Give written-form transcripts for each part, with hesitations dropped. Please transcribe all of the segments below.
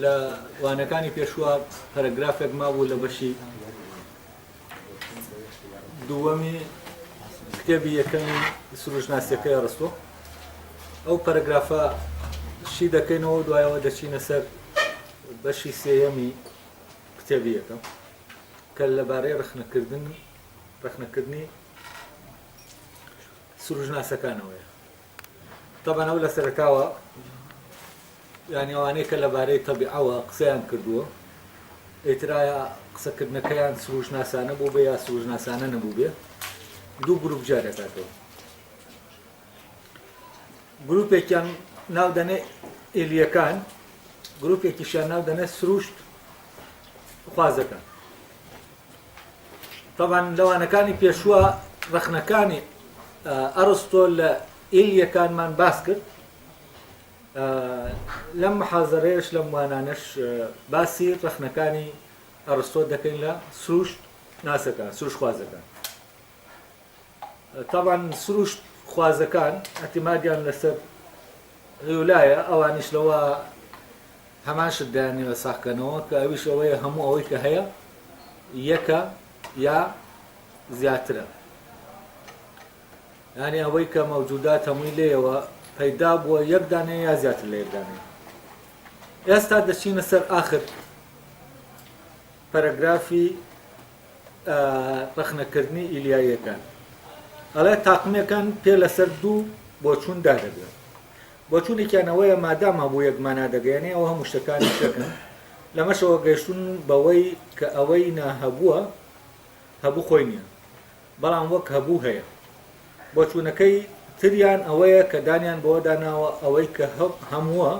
لە وانەکانی پێشوە پەرەگرافێک مابوو لە بەشی دووەمی کتێبی یەکەمی سروشناسیەکەی ئەرسطۆ. ئەو پەرەگرافە شی دەکەینەوە دوایەوە دەچینە سەر بەشی سێیەمی کتێبی یەکەم کە لەبارەی ڕخنەکردنی سروشناسەکانەوەیە. طبعاً ئەو لە سەرەتاوە یعنی ئەوانەی کە لەبارەی تەبیعەوە قسەیان کردووە ئیترایە قسەکردنەکەیان سروشناسانە بوو بێ یا سروشناسانە نەبوو بێ دوو گروپ جا دەکاتەوە. گروپێکیان ناو دەنێ ئێلیەکان، گروپێکیشیان ناو دەنێ سروشت خوازەکان. طبعاً لەوانەکانی پێشووە ڕخنەکانی ئەرسطۆ لە ئێلیەکانمان باس کرد. لەم محازەرەیەش لەم وانانەش باسی ڕخنەکانی ئەرسطۆ دەکەین لە سروشت ناسەکان، سروشت خوازەکان. طبعاً سروشت خوازەکان ئەتیمادیان لەسەر ڕیولایە، ئەوانیش لەوە هەمان شت دایانێوە ساختکەنەوە کە ئەویش ئەوەیە هەموو ئەوەی کە هەیە یەکە یا زیاترە، یعنی ئەوەی کە مەوجودات هەمووی لێیەوە پەیدا بووە یەک دانەیە یا زیاتر لە یەک دانەیە. ئێستا دەچینە سەر ئاخر پەرەگرافی ڕخنەکردنی ئیلیاییەکان. ئەڵێ تاقمەکان پێ لەسەر دوو بۆچوون دادەگرن. بۆچوونێکیانەوەیە مادام هەبوو یەکمانە دەگەیەنێ ئەوە هەموو شتەکانی شەکەن لەمەشەوە گەیشتون بەوەی کە ئەوەی ناهەبووە هەبوو خۆی نییە، بەڵام وەک هەبوو هەیە. بۆچوونەکەی تریان ئەوەیە کە دانیان بەوە داناوە ئەوەی کە هەمووە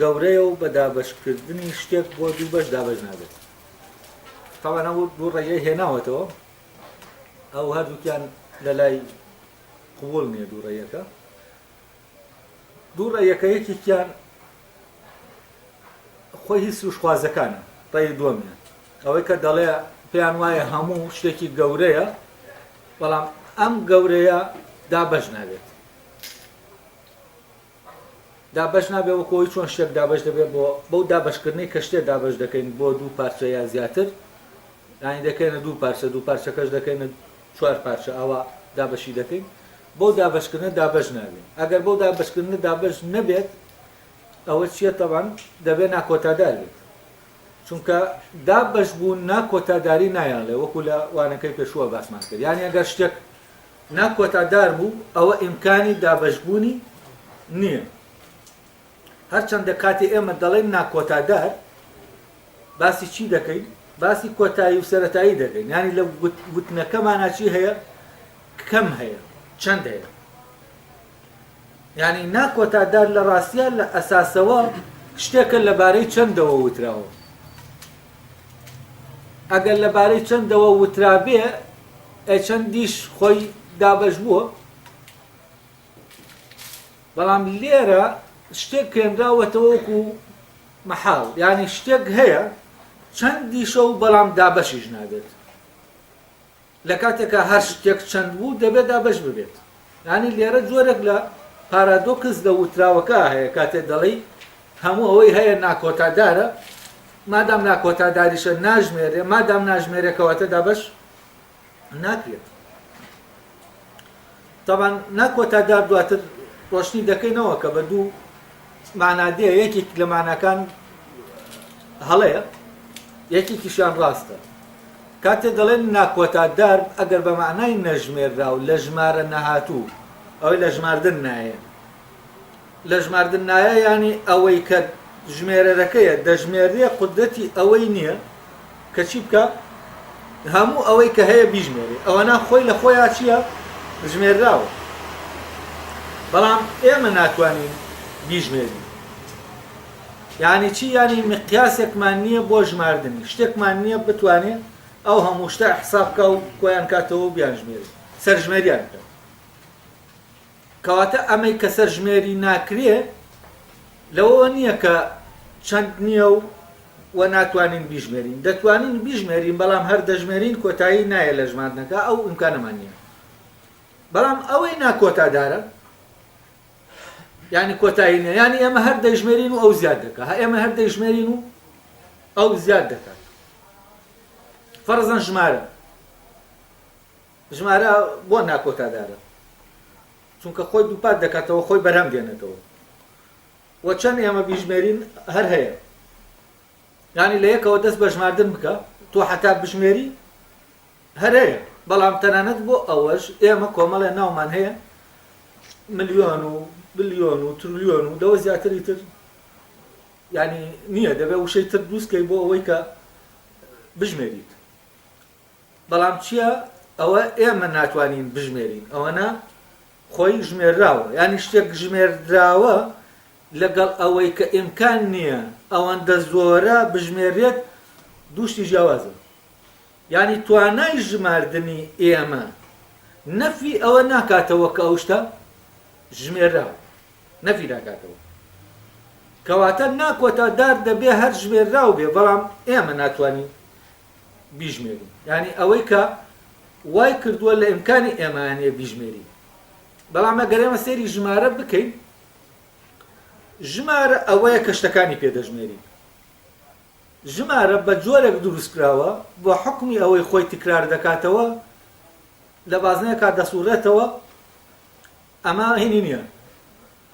گەورەیە و بە دابەشکردنی شتێک بۆ دوو بەش دابەش نابێت. تاوانە دوو ڕێگەی هێناوەتەوە، ئەو هەردووکیان لە لای قبول نییە دوو ڕێیەکە. دوو ڕێیەکە یەکێکیان خۆی هیچ سروشتخوازەکانە، ڕێی دووەمیان ئەوەی کە دەڵێ پێیان وایە هەموو شتێکی گەورەیە بەڵام ئەم گەورەیە دابەش نابێت. دابەش نابێت وەکۆی چۆن شتێک دابەش دەبێت بەو دابەشکردنی کە شتێک دابەش دەکەین بۆ دوو پارچە یا زیاتر، یانی دەکەینە دوو پارچە، دوو پارچەکەش دەکەینە چوار پارچە، ئەوە دابەشی دەکەین. بۆ دابەشکردن دابەش نابێت. ئەگەر بۆ دابەشکردن دابەش نەبێت ئەوە چییە؟ تەبان دەبێت ناکۆتادار بێت، چونکە دابەش بوون ناکۆتاداری نایانڵێ، وەکو لە وانەکەی پێشووە باسمان کرد. یانی ئەگەر شتێک ناکۆتادار بوو ئەوە ئیمکانی دابەشبوونی نییە. هەرچەندە کاتی ئێمە دەڵێن ناکۆتادار باسی چی دەکەین؟ باسی کۆتایی و سەرەتایی دەکەین. یانی لە گوتنەکەمانە چی هەیە؟ کەم هەیە، چەند هەیە. یانی ناکۆتادار لە ڕاستیە لە ئەساسەوە شتێکە لەبارەی چەندەوە وتراوە. ئەگەر لەبارەی چەندەوە وترابێ چەندیش خۆی دابەش بووە، بەڵام لێرە شتێک کێنراوەتەوە وەکو مەحاڵ، یانی شتێک هەیە چەندیشە و بەڵام دابەشیش نابێت. لە کاتێکە هەر شتێک چەند بوو دەبێت دابەش ببێت. یانی لێرە جۆرێک لە پارادۆکس لە وتراوەکە هەیە کاتێک دەڵێ هەموو ئەوەی هەیە ناکۆتادارە، مادام ناکۆتاداریشە ناژمێرێ، مادام ناژمێرێکەوەتە دابەش ناکرێت. طبعاً ناکۆتادار دواتر ڕۆشنی دەکەینەوە کە بە دوو معنادەیە، یەکێک لە معناکان هەڵەیە، یەکێکیشیان ڕاستە. کاتێ دەڵێن ناکۆتادار ئەگەر بە معنای نەژمێررا و لە ژمارە نەهاتوو ئەوەی لە ژماردن نایە، لە ژماردن نایە یانی ئەوەی کە ژمێرەکەیە دەژمێرێ قودرەتی ئەوەی نییە کە چی بکە؟ هەموو ئەوەی کە هەیە بیژمێرێ. ئەوەنا خۆی لە خۆیان چییە؟ ژمێرراوە، بەڵام ئێمە ناتوانین بیژمێرین. یانی چی؟ یانی مقیاسێکمان نییە بۆ ژماردنی، شتێکمان نییە بتوانێت ئەو هەموو شتە حساب بکە و کۆیان کاتەوە و بیان ژمێری، سەرژمێریان بکە. کەواتە ئەمەی کە سەرژمێری ناکرێ لەوە نییە کە چەند نییە و ناتوانین بیژمێرین. دەتوانین بیژمێرین، بەڵام هەر دەژمێرین کۆتایی نایە لە ژماردنەکە، ئەو ئیمکانەمان نییە. بەڵام ئەوەی ناکۆتادارە یعنی کۆتایی نییە، یعنی ئێمە هەر دەیژمێرین و ئەو زیاد دەکات، ئێمە هەر دەیژمێرین و ئەو زیاد دەکات. فەرزەن ژمارە بۆ ناکۆتادارە، چونکە خۆی دووپات دەکاتەوە، خۆی بەرهەم دێنێتەوە، وە چەند ئێمە بیژمێرین هەر هەیە. یعنی لە یەکەوە دەست بە ژماردن بکە، تۆ حتا بژمێری هەر هەیە، بەڵام تەنانەت بۆ ئەوەش ئێمە کۆمەڵە ناومان هەیە ملیۆن و بلیۆن و تریلیۆن و لەوە زیاتری تر یعنی نییە، دەبێت وشەی تر دروستکەی بۆ ئەوەی کە بژمێریت. بەڵام چییە؟ ئەوە ئێمە ناتوانین بژمێرین، ئەوەنە خۆی ژمێرراوە، یعنی شتێک ژمێردراوە لەگەڵ ئەوەی کە ئیمکان نییە ئەوەندە زۆرە بژمێرێت دووشتی جیاوازە. یعنی توانای ژماردنی ئێمە نەفی ئەوە ناکاتەوە کە ئەو شتە ژمێرراوە، نەفی ناکاتەوە، کەواتە ناکۆتادار دەبێ هەر ژمێرراو بێ، بەڵام ئێمە ناتوانین بیژمێرین. یعنی ئەوەی کە وای کردووە لە ئیمکانی ئێمانێ بیژمێری. بەڵام ئەگەر ئێمە سەیری ژمارە بکەین، ژمارە ئەوەیە کە شتەکانی پێدەژمێری. ژمارە بە جۆرێک دروستکراوە بۆ حکمی ئەوەی خۆی تکرار دەکاتەوە، لە بازنەیەکا دەسوڕێتەوە، ئەمە هینی نییە،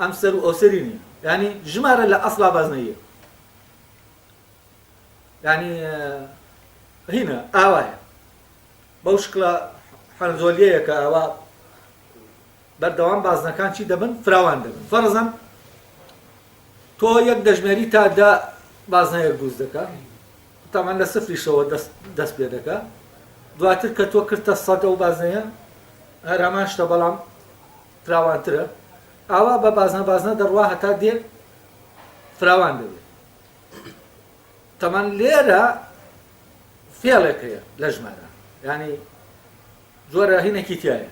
ئەم سەر و ئەوسەری نییە. یعنی ژمارە لە ئەسڵا بازنەیە، یعنی هینە ئاوایە بەو شکڵە حەنزۆلیەیە کە ئەوە بەردەوام بازنەکان چی دەبن؟ فراوان دەبن. فەرزەن تۆ یەک دەژمێری تا دا بازنەیەک دروست دەکات، تامان لە سفریشەوە دەست پێ دەکات، دواتر کە تۆ کردتە سەد ئەو بازنەیە هەر هەمان شتە بەڵام فراوانترە، ئاوا بە بازنە دەڕوا هەتا دێ فراوان دەبێت. تەمان لێرە فێڵێک هەیە لە ژمارە، یعنی جۆرە هینێکی تایە.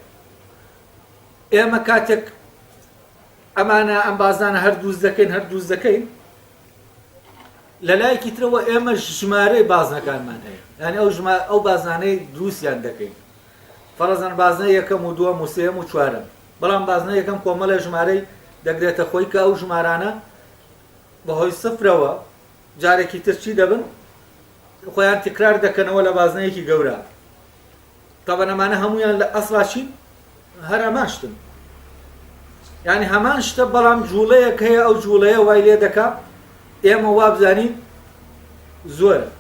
ئێمە کاتێک ئەمانە ئەم بازانە هەر دروست دەکەین لە لایەکی ترەوە ئێمە ژمارەی بازنەکانمان هەیە، یعنی ئەو بازانەی دروستیان دەکەین. فەرزەن بازنە یەکەم و دووەم و سێم و چوارەم، بەڵام بازنە یەکەم کۆمەڵە ژمارەی دەگرێتە خۆی کە ئەو ژمارانە بەهۆی سفرەوە جارێکی تر چی دەبن؟ خۆیان تکرار دەکەنەوە لە بازنەیەکی گەورە. تەبەن ئەمانە هەمویان لە ئەسڵا چین؟ هەر هەمان شتن، یعنی هەمان شتە، بەڵام جوڵەیەک هەیە، ئەو جوڵەیە وای لێ دەکا ئێمە وابزانین زۆرە،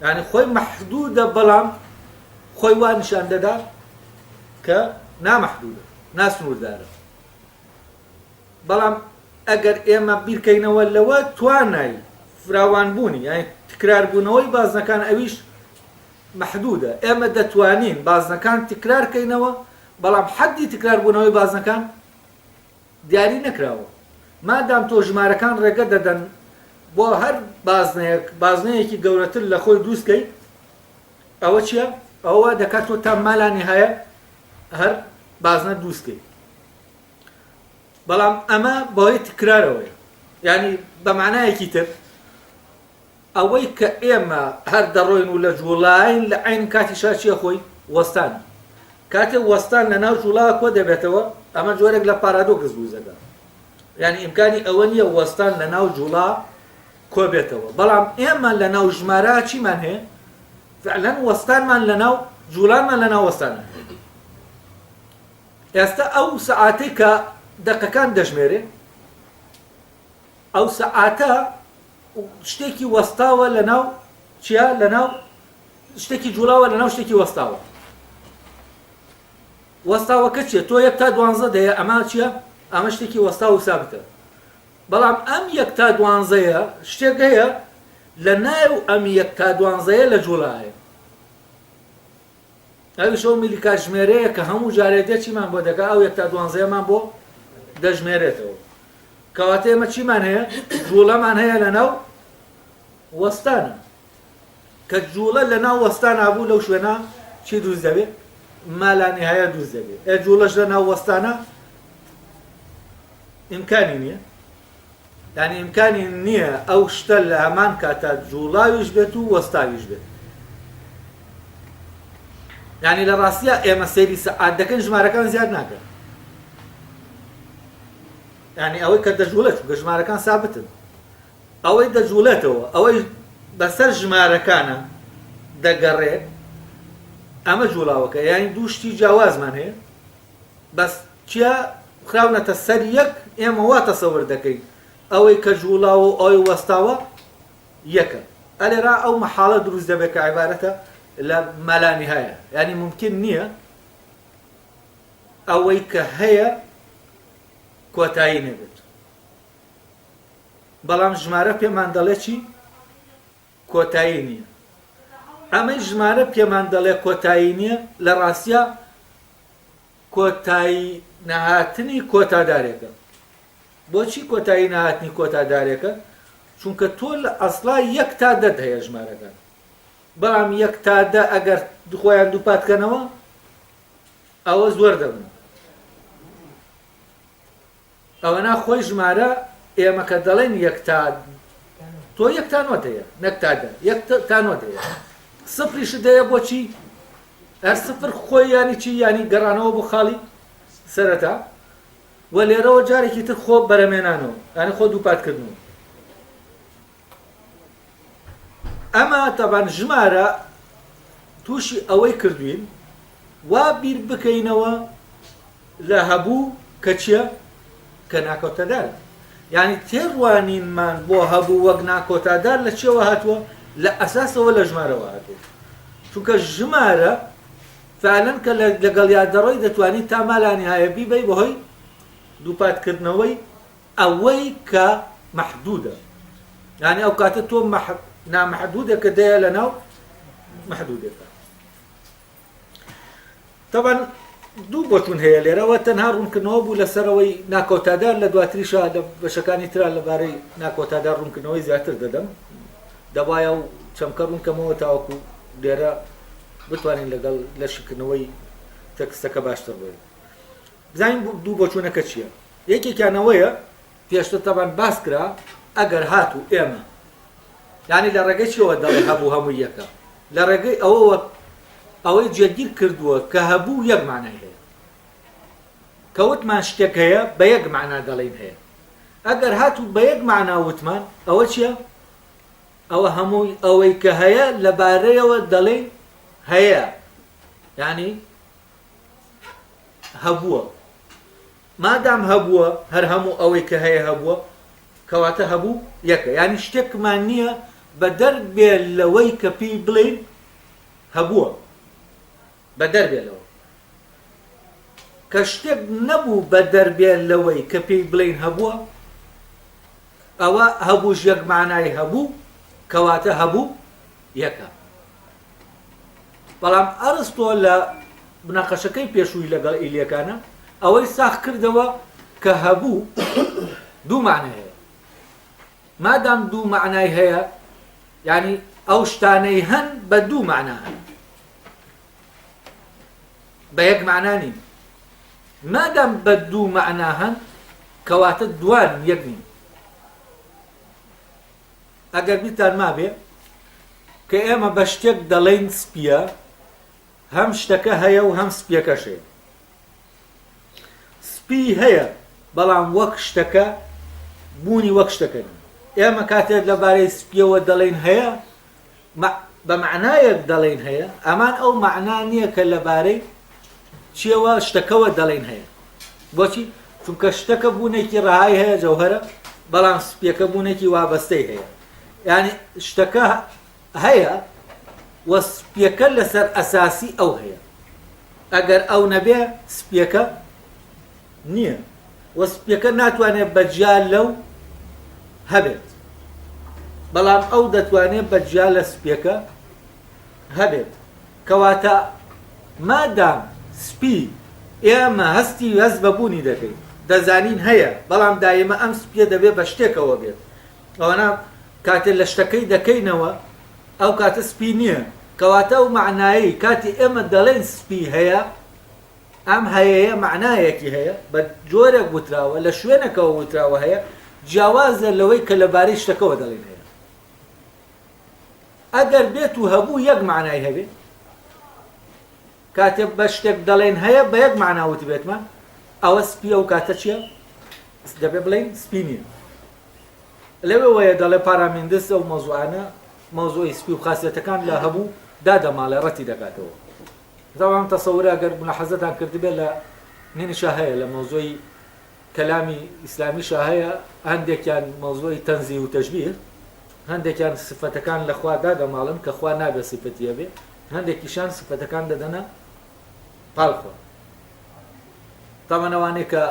یعنی خۆی مەحدودە، بەڵام خۆی وا نیشان دەدا کە نامەحدودە، ناسنووردارە. بەڵام ئەگەر ئێمە بیرکەینەوە لەوە توانای فراوانبوونی، یعنی تکراربوونەوەی بازنەکان ئەویش مەحدودە، ئێمە دەتوانین بازنەکان تکرارکەینەوە، بەڵام حەدی تکراربوونەوەی بازنەکان دیاری نەکراوە. مادام تۆ ژمارەکان ڕێگە دەدەن بۆ هەر بازنەیەکی گەورەتر لە خۆی دروستکەی، ئەوە چییە؟ ئەوە دەکات تۆ تا مالانی هەیە هەر بازنە دروستکەی. بەڵام ئەمە بەهۆی تکرارەوەیە، یعنی بە معنایەکی تر ئەوەی کە ئێمە هەر دەڕۆین و لە جوڵاین لە عین کاتی شاچیە خۆی وەستان، کاتێک وەستان لە ناو جوڵاوە کۆ دەبێتەوە، ئەمە جۆرێک لە پارادۆکس دروست دەکات، یعنی ئیمکانی ئەوە نییە وەستان لە ناو جوڵا کۆ بێتەوە. بەڵام ئێمە لە ناو ژمارە چیمان هەیە؟ فعلەن وەستانمان لە ناو جوڵانمان لە ناو وەستانە. ئێستا ئەو سەعاتەی کە دەقەکان دەژمێرێ، ئەو سەعاتە شتێکی وەستاوە لە ناو چیە؟ لە ناو شتێکی جوڵاوە لە ناو شتێکی وەستاوە. وەستاوەکە چیە؟ تۆ 1 تا 12 دەیە، ئەمە چیە؟ ئەمە شتێکی وەستا و سابتە. بەڵام ئەم 1 تا 12 شتێک هەیە لە ناو ئەم 1 تا 12 لە جوڵایە. ئەویش ئەو میلی کاتژمێرەیە کە هەموو جارێ دێ چیمان بۆ دەکات؟ ئەو 1 تا 12مان بۆ دەژمێرێتەوە. کەواتە ئێمە چیمان هەیە؟ جوڵەمان هەیە لە ناو وەستانە، کە جوڵە لە ناو وەستانە بوو لەو شوێنە چی دروست دەبێت؟ مالانی هەیە دروست دەبێت. جوڵەش لە ناو وەستانە ئیمکانی نییە، یعنی ئیمکانی نییە ئەو شتە لە هەمان کاتە جوڵاویش بێت و وەستاویش بێت. یعنی لە ڕاستیە ئێمە سەیری سەعات دەکەن، ژمارەکان زیاد ناکەن. یعنی ئەوەی کە دەجوڵێت چونکە ژمارەکان سابتن ئەوەی دەجوڵێتەوە ئەوەی بەسەر ژمارەکانە دەگەڕێت ئەمە جوڵاوەکە یعنی دوو شتی جیاوازمان هەیە بەس چیا خراونەتە سەر یەک ئێمە وا تەسەوەر دەکەین ئەوەی کە جوڵاوە و ئەوەی وەستاوە یەکە ئەلێرا ئەو مەحاڵە دروست دەبێت کە عیبارەتە لە مەلانیهایە یعنی ممکن نییە ئەوەی کە هەیە کۆتایی نەبێت بەڵام ژمارە پێمان دەڵێ چی کۆتایی نییە ئەمەی ژمارە پێمان دەڵێ کۆتایی نییە لە ڕاستیە کۆتایی نەهاتنی کۆتادارێکە بۆچی کۆتایی نەهاتنی کۆتادارێکە چونکە تۆ لە ئەسڵا یەک تا دەت هەیە ژمارەکان بەڵام یەک تا دە ئەگەر خۆیان دووپاتکەنەوە ئەوە زۆر دەبن ئەوە ناخۆی ژمارە ئێمە کە دەڵێن یەک تا تۆ یەک تا نۆت هەیە نەک تا دە یەک تا نۆت هەیە سفریشت هەیە بۆچی هەر سفر خۆی ینی چی ینی گەڕانەوە بۆ خاڵی سەرەتا وە لێرەوە جارێکی تر خۆ بەرەمێنانەوە ینی خۆ دووپاتکردنەوە ئەمە تەبان ژمارە تووشی ئەوەی کردوین وا بیر بکەینەوە لە هەبوو کە چییە کە ناکۆتەدار یعنی تێڕوانینمان بۆ هەبوو وەک ناکۆتادار لە چێوە هاتووە لە ئەساسەوە لە ژمارەوە هاتووە چونکە ژمارە فعلەن کە لەگەڵ یادەڕۆی دەتوانیت تا مالانیهایە بیبەی بەهۆی دووپاتکردنەوەی ئەوەی کە مەحدودە یعنی ئەو کاتە تۆ نامەحدودە کە دەیە لە ناو مەحدودەکە طبعا دوو بۆچون هەیە لێرەوە تەنها ڕوونکردنەوە بوو لەسەرەوەی ناکۆتادار لە دواتریشە لە بەشەکانی ترا لەبارەی ناکۆتادار ڕوونکردنەوەی زیاتر دەدەم دەبایە و چەمکە ڕوونکەمەوە تاوەکو لێرە بتوانین لەگەڵ لەشکردنەوەی تەکستەکە باشتر بێت بزانین دوو بۆچوونەکە چییە یەکێکیانەوەیە پێشتر تەبان باس کرا ئەگەر هاتوو ئێمە یعنی لە ڕێگەی چیەوە دەڵێ هەبوو هەموو یەکە لە ڕێگەی ئەوەوە ئەوەی جێگیر کردووە کە هەبوو یەک معنای هەیە کەوتمان شتێک هەیە بە یەک معنا دەڵێن هەیە ئەگەر هاتوو بە یەک معنا وتمان ئەوە چییە ئەوە هەمووی ئەوەی کە هەیە لەبارەیەوە دەڵێ هەیە یعنی هەبووە مادام هەبووە هەر هەموو ئەوەی کە هەیە هەبووە کەواتە هەبوو یەکە یعنی شتێکمان نییە بە دەربێ لەوەی کە پێی بڵێن هەبووە بە دەربێ لەوە کە شتێک نەبوو بە دەربێ لەوەی کە پێی بڵێن هەبووە ئەوە هەبووش یەک معنای هەبوو کەواتە هەبوو یەکە بەڵام ئەرستۆ لە بناقەشەکەی پێشووی لەگەڵ ئیلیەکانە ئەوەی ساخ کردەوە کە هەبوو دوو معنای هەیە مادام دوو معنای هەیە یعنی ئەو شتانەی هەن بە دوو معنا هەن بە یەک معنا نین مادام بە دوو معنا هەن کەواتە دوان یەک نین ئەگەر بیتان مابێ کە ئێمە بە شتێک دەڵێن سپیە هەم شتەکە هەیە و هەم سپیەکەش هەیە سپی هەیە بەڵام وەک شتەکە بوونی وەک شتەکە نین ئێمە کاتێک لەبارەی سپیەوە دەڵێن هەیە بە معنایەک دەڵێن هەیە ئەمان ئەو معنا نییە کە لەبارەی چیەوە شتەکەوە دەڵێن هەیە بۆچی چونکە شتەکە بوونێکی ڕەهای هەیە جەوهەرە بەڵام سپیەکە بوونێکی وابەستەی هەیە یعنی شتەکە هەیە وە سپیەکە لەسەر ئەساسی ئەو هەیە ئەگەر ئەو نەبێ سپیەکە نییە وە سپیەکە ناتوانێت بەجیا لەو هەبێت بەڵام ئەو دەتوانێت بەجیا لە سپیەکە هەبێت کەواتە مادام سپی ئێمە هەستی هەست بەبوونی دەکەین دەزانین هەیە بەڵام دایمە ئەم سپیە دەبێت بە شتێکەوە بێت ئەوەنە کاتێک لە شتەکەی دەکەینەوە ئەو کاتە سپی نییە کەواتە ئەو معنایی کاتی ئێمە دەڵێن سپی هەیە ئەم هەیەیە معنایەکی هەیە بە جۆرێک وتراوە لە شوێنێکەوە وتراوە هەیە جیاوازە لەوەی کە لەبارەی شتەکەەوە دەڵێن هەیە ئەگەر بێت و هەبوو یەک معنای هەبێ کاتێک بە شتێک دەڵێن هەیە بە یەک معناوت بێتمان ئەوە سپیە و کاتە چییە دەبێ بڵین سپی نییە لەوێ وەیە دەڵێ پارامێندس ئەو مەوزوعانە مەوزوعی سپی و خاسیەتەکان لە هەموو دادەماڵێ ڕەتی دەکاتەوە زەوام تەسەورە ئەگەر ملاحەزەتان کردبێت لە نینشا هەیە لە مەوزوعی کەلامی ئیسلامیشا هەیە هەندێکیان مەوزوعی تەنزیه و تەشبیه هەندێکیان سفەتەکان لە خوا دادەماڵن کە خوا نابێت سفەتیە بێ هەندێکیشان سفەتەکان دەدەنە پاڵخوا تاوانەوانەیە کە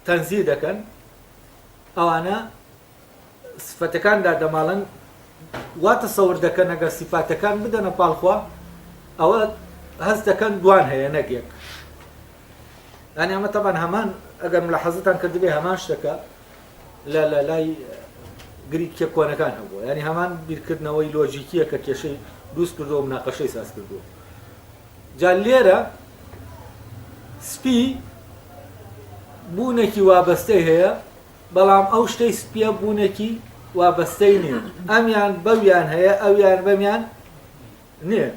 تەنزیه دەکەن ئەوانە سفەتەکان دادەماڵن وا تەسەور دەکەن ئەگەر سیفاتەکان بدەنە پاڵخوا ئەوە هەست دەکەن دوان هەیە نەگێک یعنی ئەمە تەبان هەمان ئەگەر ملاحەزەتان کردبێ هەمان شتەکە لە لای گریکە کۆنەکان هەبووە ینی هەمان بیرکردنەوەی لۆجیکیە کە کێشەی دروست کردو و مناقەشەی ساز کردووە جا لێرە سپی بوونێکی وابەستەی هەیە بەڵام ئەو شتەی سپیە بوونێکی وابەستەی نییە ئەمیان بەویان هەیە ئەویان بەمیان نییە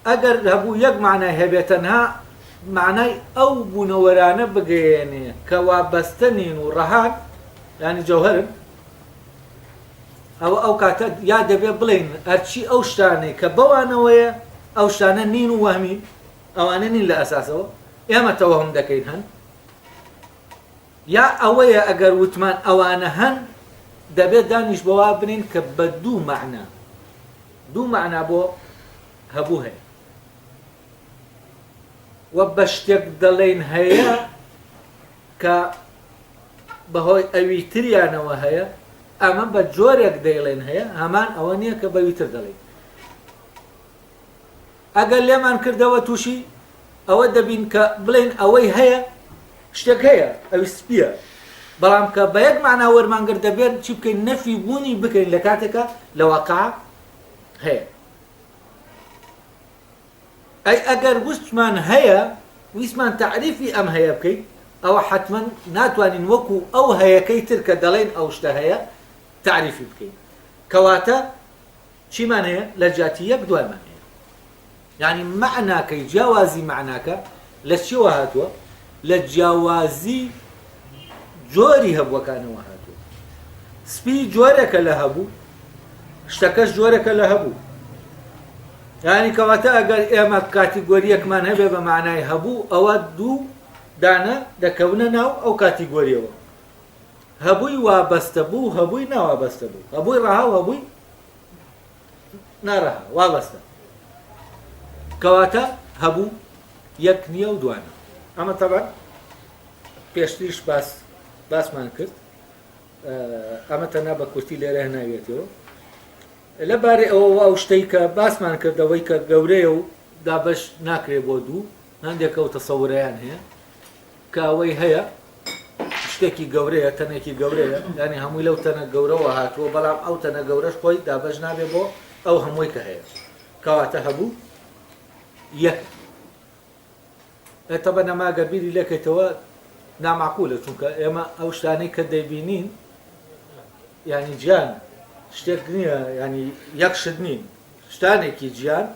ئەگەر هەبوو یەک معنای هەبێت تەنها معنای ئەو بوونەوەرانە بگەیەنێ کە وابەستە نین و ڕەهان ینی جەوهرن ئەو کاتە یا دەبێت بڵین ئەرچی ئەو شتانەی کە بەوانەوەیە ئەو شتانە نین و وەهمین ئەوانە نین لە ئەساسەوە ئێمە تەوەهم دەکەین هەن یا ئەوەیە ئەگەر وتمان ئەوانە هەن دەبێت دانیش بەوا بنین کە بە دوو معنە بۆ هەبوو هەیە وە بە شتێک دەڵێن هەیە کە بەهۆی ئەوی تریانەوە هەیە ئەمە بە جۆرێک دەیڵێن هەیە هەمان ئەوە نییە کە بەوی تر دەڵێن ئەگەر لێمان کردەوە تووشی ئەوە دەبین کە بڵێن ئەوەی هەیە شتێک هەیە ئەوی سپیە بەڵام کە بە یەک معنا وەرمانگەر دەبێت چی بکەین نەفی بوونی بکەین لە کاتێکە لە واقع هەیە ئەی ئەگەر وستمان هەیە ویسمان تعریفی ئەم هەیە بکەین ئەوە حتمما ناتوانین وەکو ئەو هەیەکەی تر کە دەڵێن ئەو شتە هەیە تعریفی بکەین کەواتە چیمان هەیە لە جاتی یەک دوایمان هەیە یعنی معناکەی جیاوازی معناکە لە چیوە هاتووە لە جیاوازی جۆری هەبووەکانەوە هاتووە سپی جۆرێکە لە هەبوو شتەکەش جۆرێکە لە هەبوو یعنی کەواتە ئەگەر ئێمە کاتیگۆریەکمان هەبێ بە معنای هەبوو ئەوە دوو دانە دەکەونە ناو ئەو کاتیگۆریەوە هەبووی وابەستە بوو هەبووی ناوابەستە بوو هەبووی ڕەها و هەبووی ناڕەها وابەستە کەواتە هەبوو یەک نییە و دوانە ئەمە تەبەن پێشتریش باسمان کرد ئەمە تەنها بە کورتی لێرە هەناوێتەوە لەبارەی ئەوە ئەو شتەی کە باسمان کردەوەی کە گەورەیە و دابەش ناکرێت بۆ دوو هەندێک ئەو تەسەورەیان هەیە کە ئەوەی هەیە شتێکی گەورەیە تەنێکی گەورەیە ینی هەمووی لەو تەنە گەورەوە هاتووە بەڵام ئەو تەنە گەورەش خۆی دابەش نابێ بۆ ئەو هەمووی کە هەیە کەواتە هەبوو یەک تەبەن ئەمە گەر بیری لێکەیتەوە نامعقولە چونکە ئێمە ئەو شتانەی کە دەیبینین ینی گیان شتێک نییە ینی یەک شت نین شتانێکی گیان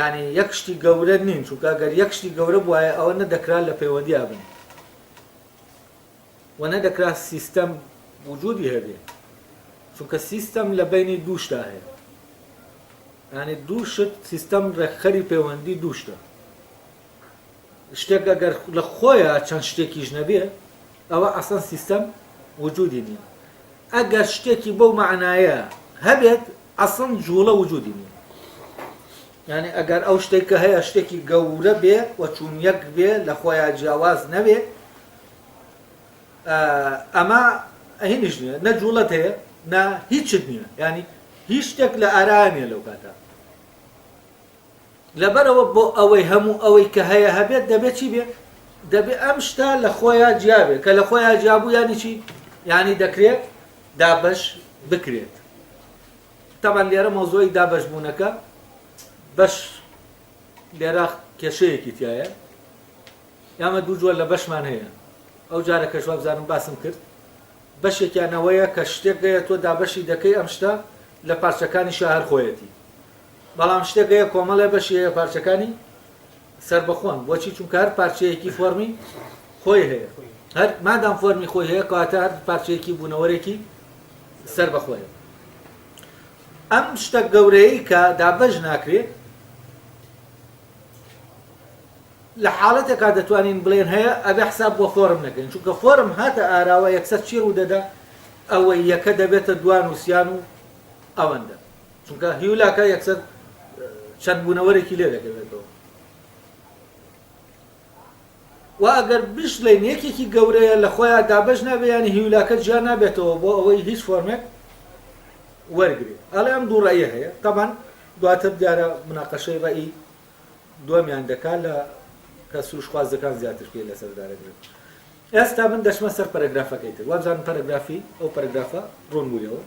ینی یەک شتی گەورە نین چونکە گەر یەک شتی گەورە بواە ئەوە نەدەکرا لە پەیوەندیا بن و نەدەکرا سیستەم وجودی هەبێ چونکە سیستەم لە بینی دوو شتا هەیە ینی دوو شت سیستەم ڕێکخەری پەیوەندی دوو شتە شتێک ئەگەر لە خۆیە چەند شتێکیش نەبێ ئەوە ئەسەن سیستەم وجودی نییە ئەگەر شتێکی بەو معنایە هەبێت ئەسڵ جوڵە وجودی نییە یعنی ئەگەر ئەو شتێککە هەیە شتێکی گەورە بێ و چون یەک بێ لە خۆیان جیاواز نەبێ ئەمە هینیش نییە نە جوڵەت هەیە نە هیچت نییە ینی هیچ شتێک لە ئارانیە لەو کاتە لەبەرەوە بۆ ئەوەی هەموو ئەوەی کە هەیە هەبێت دەبێت چی بێ دەبێت ئەم شتە لە خۆیان جیابێ کە لە خۆیان جیابوو ینی چی ینی دەکرێت دابەش بکرێت تەبەن لێرە مۆزۆی دابەش بوونەکە بەش لێرە کێشەیەکی تایە یامە دوو جۆر لە بەشمان هەیە ئەو جارە کەش وابزانم باسم کرد بەشێکیانەوەیە کە شتێک گەیە تۆ دابەشی دەکەی ئەم شتە لە پارچەکانی شەهر خۆیەتی بەڵام شتێک گەیە کۆمەڵێ بەشیەیە پارچەکانی سربەخۆن بۆچی چونکە هەر پارچەیەکی فۆرمی خۆی هەیە هەر مادام فۆرمی خۆی هەیە کەواتە هەر پارچەیەکی بوونەوەرێکی سربەخۆیە ئەم شتە گەورەیەی کە دابەش ناکرێت لە حاڵەتێکا دەتوانین بڵێن هەیە ئەبێ حساب بۆ فۆرم نەکەین چونکە فۆرم هاتە ئاراوە یەکسەر چی ڕوودەدا ئەوەی یەکە دەبێتە دوان و سیان و ئەوەندە چونکە هیولاکە یەکسەر چەند بوونەوەرێکی لێ دەکەوێتەوە و ئەگەر بشڵێن یەکێکی گەورەیە لە خۆیان دابەش نابێ ینی هیولاکە جیا نابێتەوە بۆ ئەوەی هیچ فۆرمێک وەرگێت ئەڵێ ئەم دوو ڕەیە هەیە طبعاً دواتر دیارە مناقەشەی ڕەئی دووەمیان دەکات لە کە سروشخوازەکان زیاتر پێ لەسەردارەگرێت ئێستا من دەچمە سەر پەرەگرافەکەی تر وابزانم پەرەگرافی ئەو پەرەگرافە ڕوون بوویەوە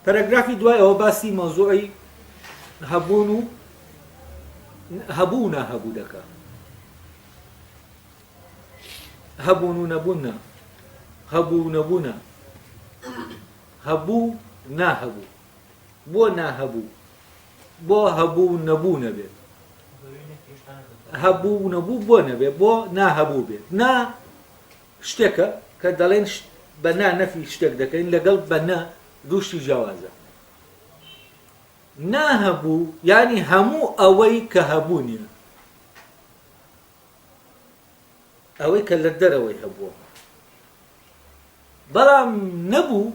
پەرەگرافی دوای ئەوە باسی مەوزوعی هەبوون و هەبوو ناهەبوو دەکات هەبوون و نەبوونە هەبوو نەبوونە هەبوو ناهەبوو بۆ ناهەبوو بۆ هەبوو نەبوو نەبێت هەبوو نەبوو بۆ نەبێت بۆ ناهەبوو بێت نا شتێکە کە دەڵێن بە نا نەفی شتێک دەکەین لەگەڵ بە نا دووشتی جیاوازە ناهەبوو ینی هەموو ئەوەی کە هەبوو نییە ئەوەی کە لە دەرەوەی هەبووە بەڵام نەبوو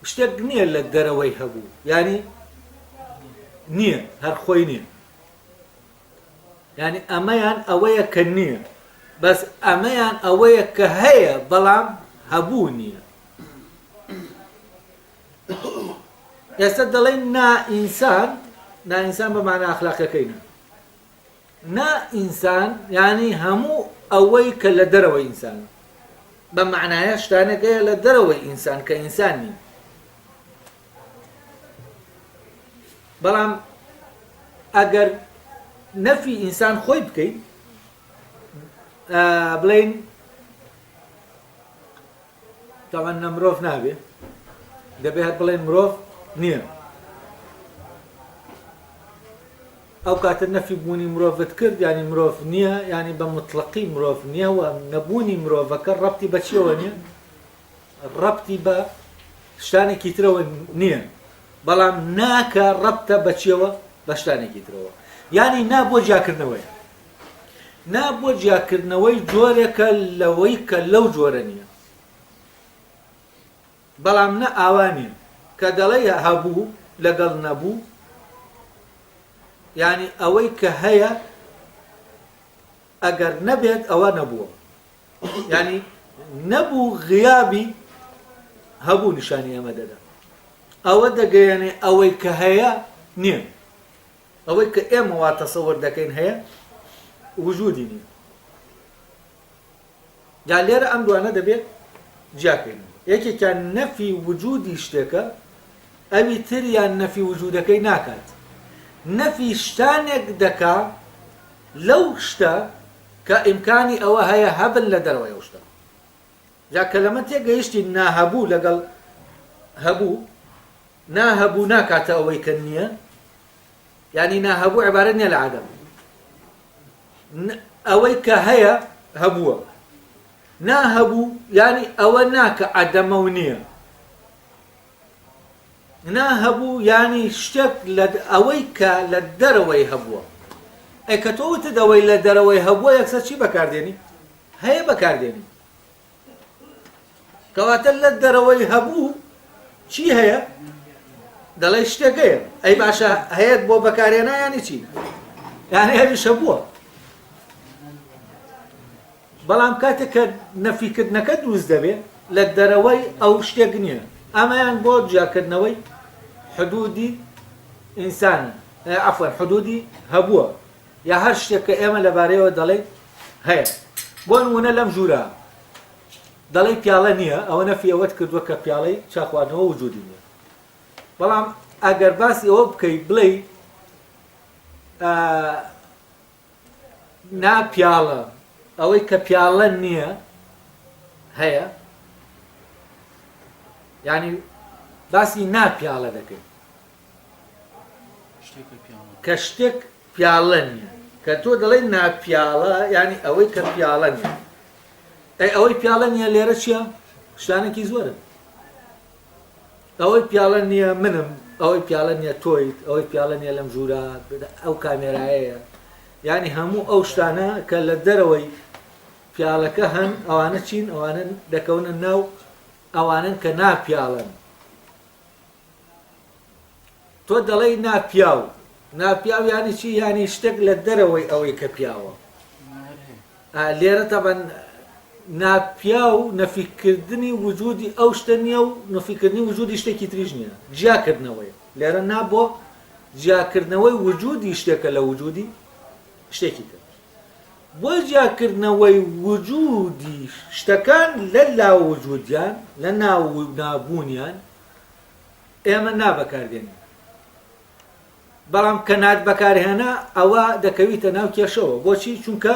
شتێک نییە لە دەرەوەی هەبوو ینی نییە هەر خۆی نییە ینی ئەمەیان ئەوەیە کە نییە بەس ئەمەیان ئەوەیە کە هەیە بەڵام هەبوو نییە ئێستا دەڵێن نائینسان نائینسان بە معنای ئەخلاقیەکەینە نائینسان ینی هەموو ئەوەی کە لە دەرەوەی ئینسانە بە معنایە شتانێکەیە لە دەرەوەی ئینسان کە ئینسان نین بەڵام ئەگەر نەفی ئینسان خۆی بکەین بڵێن تاوان نە مرۆڤ نابێ دەبێت بڵێن مرۆڤ نییە ئەو کاتە نەفی بوونی مرۆڤت کرد ینی مرۆڤ نییە ینی بە مطلقی مرۆڤ نییە و نەبوونی مرۆڤەکە ڕەبتی بە چیەوە نییە ڕەبتی بە شتانێکی ترەوە نییە بەڵام ناکە ڕەبتە بە چیەوە بە شتانێکی ترەوە ینی نا بۆ جیاکردنەوەی نا بۆ جیاکردنەوەی جۆرێکە لەوەی کە لەو جۆرە نییە بەڵام نە ئاوانیە کە دەڵێ هەبوو لەگەڵ نەبوو ینی ئەوەی کە هەیە ئەگەر نەبێت ئەوە نەبووە ینی نەبوو غیابی هەبوو نیشانی ئەمە دەدا ئەوە دەگەیەنێ ئەوەی کە هەیە نییە ئەوەی کە ئێمە وا تەسەوەر دەکەین هەیە وجودی نییە جا لێرە ئەم دوانە دەبێت جیاکەین یەکێکیان نەفی وجودی شتێکە ئەوی تریان نەفی وجودەکەی ناکات نەفی شتانێک دەکا لەو شتە کە ئیمکانی ئەوە هەیە هەبن لە دەرەوەی ئەو شتە جا کە لەمە تێگەیشتی ناهەبوو لەگەڵ هەبوو ناهەبوو ناکاتە ئەوەی کە نییە ینی ناهەبوو عیبارەت نییە لە عەدەم ئەوەی کە هەیە هەبووە ناهەبوو ینی ئەوە ناکە عەدەمە و نییە ناهەبوو ینی شتێک ئەوەی کە لە دەرەوەی هەبووە ئەی کە تۆ وتت ئەوەی لە دەرەوەی هەبووە یەکسەر چی بەکاردێنی هەیە بەکاردێنی کەواتە لە دەرەوەی هەبوو چی هەیە دەڵێ شتێک هەیە ئەی باشە هەیەت بۆ بەکارێنا یانی چی یانی هەریش هەبووە بەڵام کاتێک کە نەفیکردنەکە دروست دەبێت لە دەرەوەی ئەو شتێک نییە ئەمەیان بۆ جیاکردنەوەی حدودی ئینسانە عەفوەن حدودی هەبووە یا هەر شتێک کە ئێمە لەبارەیەوە دەڵێ هەیە بۆ نمونە لەم ژوورە دەڵێ پیاڵە نییە ئەوە نەفی ئەوەت کردووە کە پیاڵەی چاخواردنەوە وجودی نییە بەڵام ئەگەر باسی ئەوە بکەی بڵێ نا پیاڵە ئەوەی کە پیاڵە نییە هەیە یعنی باسی نا پیاڵە دەکەین کە شتێک پیاڵە نییە کە تۆ دەڵێ ناپیاڵە یعنی ئەوەی کە پیاڵە نیە. ئەی ئەوەی پیاڵە نییە لێرە چییە؟ شتانێکی زۆرن. ئەوەی پیاڵە نییە منم، ئەوەی پیاڵە نییە تۆیت، ئەوەی پیاڵە نییە لەم ژوورە ئەو کامێرایەیە. یعنی هەموو ئەو شتانە کە لە دەرەوەی پیاڵەکە هەن ئەوانە چین؟ ئەوانە دەکەونە ناو ئەوانن کە ناپیاڵن. تۆ دەڵێی ناپیاو. ناپیاو یانی چی؟ یانی شتێک لە دەرەوەی ئەوەی کە پیاوە. لێرە تەبەن ناپیاو نەفیکردنی وجودی ئەو شتە نییە و نەفیکردنی وجودی شتێکی تریش نییە. جیاکردنەوەی لێرە نابۆ جیاکردنەوەی وجودی شتێکە لە وجودی شتێکی تر. بۆ جیاکردنەوەی وجودی شتەکان لە لاو وجودیان لە ناو نابوونیان ئێمە نابەکاردێنین. بەڵام کە نات بەکارهێنا ئەوە دەکەویتە ناو کێشەوە. بۆچی؟ چونکە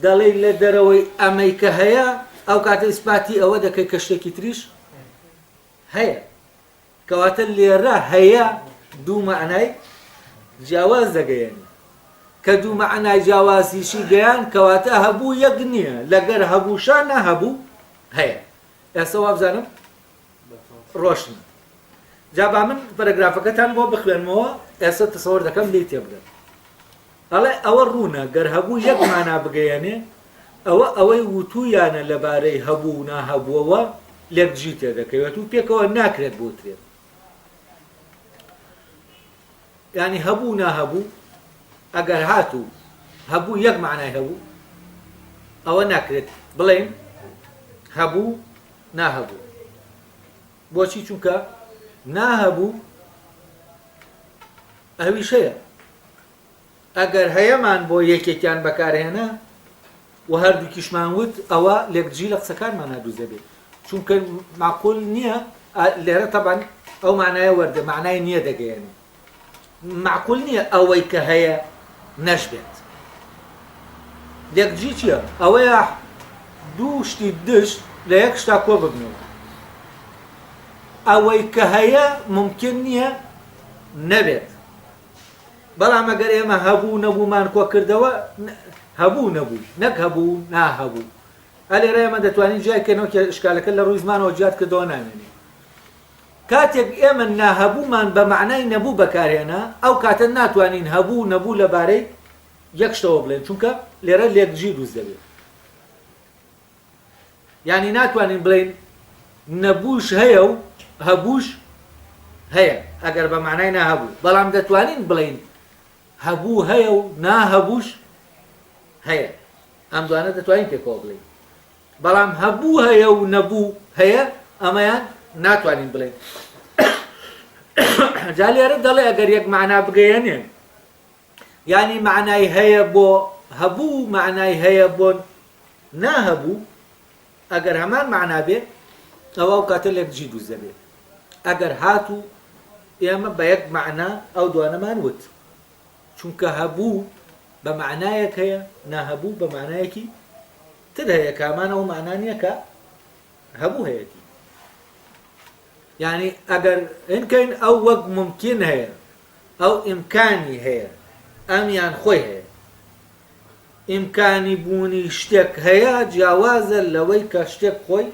دەڵێ لە دەرەوەی ئەمەی کە هەیە ئەو کاتە ئیسپاتی ئەوە دەکەی کە شتێکی تریش هەیە. کەواتە لێرە هەیە دوو معنای جیاواز دەگەیەنی. کە دوو معنای جیاوازیشی گەیان کەواتە هەبوو یەک نییە، لەگەر هەبووشان نەهەبوو هەیە. ئێستا وا بزانم ڕۆشنە. جا با من پەرەگرافەکەتان بۆ بخوێنمەوە ئێستا تەسەوەر دەکەم لێی تێبگەم. ئەڵێ ئەوە ڕوونە گەر هەبوو یەک مانا بگەیەنێ ئەوەی وتویانە لەبارەی هەبوو و ناهەبووەوە لێکجی تێدەکەوێت و پێکەوە ناکرێت بوترێت. یعنی هەبوو ناهەبوو ئەگەر هاتوو هەبوو یەک معنای هەبوو ئەوە ناکرێت بڵێن هەبوو ناهەبوو. بۆچی؟ چونکە ناهەبوو ئەویش هەیە. ئەگەر هەیەمان بۆ یەکێکیان بەکارهێنا و هەردووکیشمان وت ئەوە لێکجی لە قسەکانمان هەردوو دەبێت. چونکە معقول نییە لێرە تەبەن ئەو معنایە وەردە معنای نییە دەگەیەنێ. معقول نییە ئەوەی کە هەیە نەشبێت. لێکجی چییە؟ ئەوەیە دوو شتی دشت لە یەک شتا کۆ ببنەوە. ئەوەی کە هەیە ممکن نییە نەبێت. بەڵام ئەگەر ئێمە هەبوو نەبوومان کۆ کردەوە هەبوو نەبوو نەک هەبوو ناهەبوو. ئەلێرە ئێمە دەتوانین جیاکەینەوە کە شکالەکە لە ڕووی زمانەوە جیات کردەوە نامێنێ. کاتێک ئێمە ناهەبوومان بە معنای نەبوو بەکارهێنا ئەو کاتە ناتوانین هەبوو نەبوو لەبارەی یەک شتەوە بڵێن، چونکە لێرە لێکجی دروست دەبێت. یعنی ناتوانین بڵێن نەبووش هەیە و هەبووش هەیە ئەگەر بە معنای ناهەبوو. بەڵام دەتوانین بڵێن هەبوو هەیە و ناهەبووش هەیە. ئەم دوانە دەتوانین پێکەوە بڵێن. بەڵام هەبوو هەیە و نەبوو هەیە ئەمەیان ناتوانین بڵێن. جا لێرە دەڵێ ئەگەر یەک معنا بگەیەنێن یعنی معنای هەیە بۆ هەبوو معنای هەیە بۆ ناهەبوو ئەگەر هەمان معنا بێ ئەوە ئەو کاتە لێکجی دروست دەبێت. ئەگەر هاتوو ئێمە بە یەک معنا ئەو دوانەمان وت، چونکە هەبوو بە معنایەک هەیە ناهەبوو بە معنایەکی تر هەیە کامان ئەو معنا نییە کە هەبوو هەیەکی. یعنی ئەگەر هینکەین ئەو وەک ممکن هەیە ئەو ئیمکانی هەیە ئەمیان خۆی هەیە. ئیمکانی بوونی شتێک هەیە جیاوازە لەوەی کە شتێک خۆی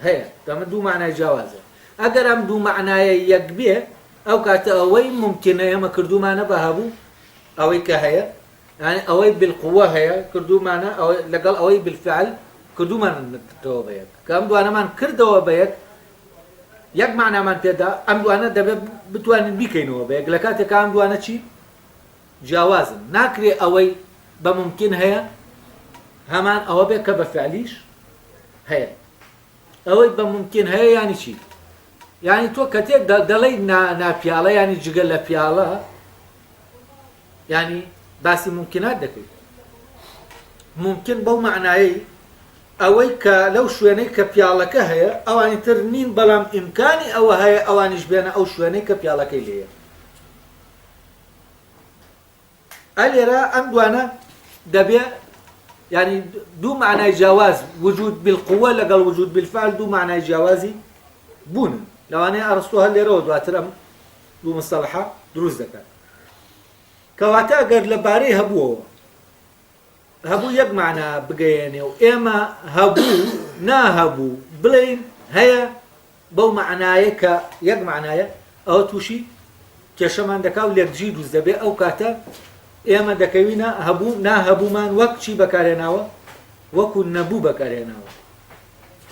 هەیە. دەمە دوو معنای جیاوازە. ئەگەر ئەم دوو معنایە یەک بێ ئەو کاتە ئەوەی ممکنە ئێمە کردومانە بە هەبوو ئەوەی کە هەیە، یعنی ئەوەی بالقووە هەیە کردومانە لەگەڵ ئەوەی بالفعل کردومانەوە بە یەک. کە ئەم دوانەمان کردەوە بە یەک معنامان پێدا ئەم دوانە دەبێت بتوانین بیکەینەوە بە یەک. لە کاتێکە ئەم دوانە چی؟ جیاوازن. ناکرێ ئەوەی بە ممکن هەیە هەمان ئەوە بێت کە بە فعلیش هەیە. ئەوەی بە ممکن هەیە یعنی چی؟ یعنی تۆ کەتێک دەڵێی ناپیاڵە یعنی جگە لە پیاڵە یعنی باسی ممکنات دەکەیت. ممکن بەو معنایی ئەوەی کە لەو شوێنەی کە پیاڵەکە هەیە ئەوانی تر نین، بەڵام ئیمکانی ئەوە هەیە ئەوانیش بێنە ئەو شوێنەی کە پیاڵەکەی لێیە. ئەلێرە ئەم دوانە دەبێ یعنی دوو معنای جیاواز وجود بالقوة لەگەڵ وجود بالفعل دوو معنای جیاوازی بوون. لەوانەیە ئەرسطو هەر لێرەوە دواتر ئەم دوو مستەلەحە دروست دەکات. کەواتە ئەگەر لەبارەی هەبوو یەک معنا بگەیەنێ و ئێمە هەبوو ناهەبوو بڵێن هەیە بەو معنایە کە یەک معنایە ئەوە تووشی کێشەمان دەکا و لێکجی دروست دەبێ ئەو کاتە ئێمە دەکەوینە هەبوو ناهەبوومان وەک چی بەکارهێناوە وەکو نەبوو بەکارهێناوە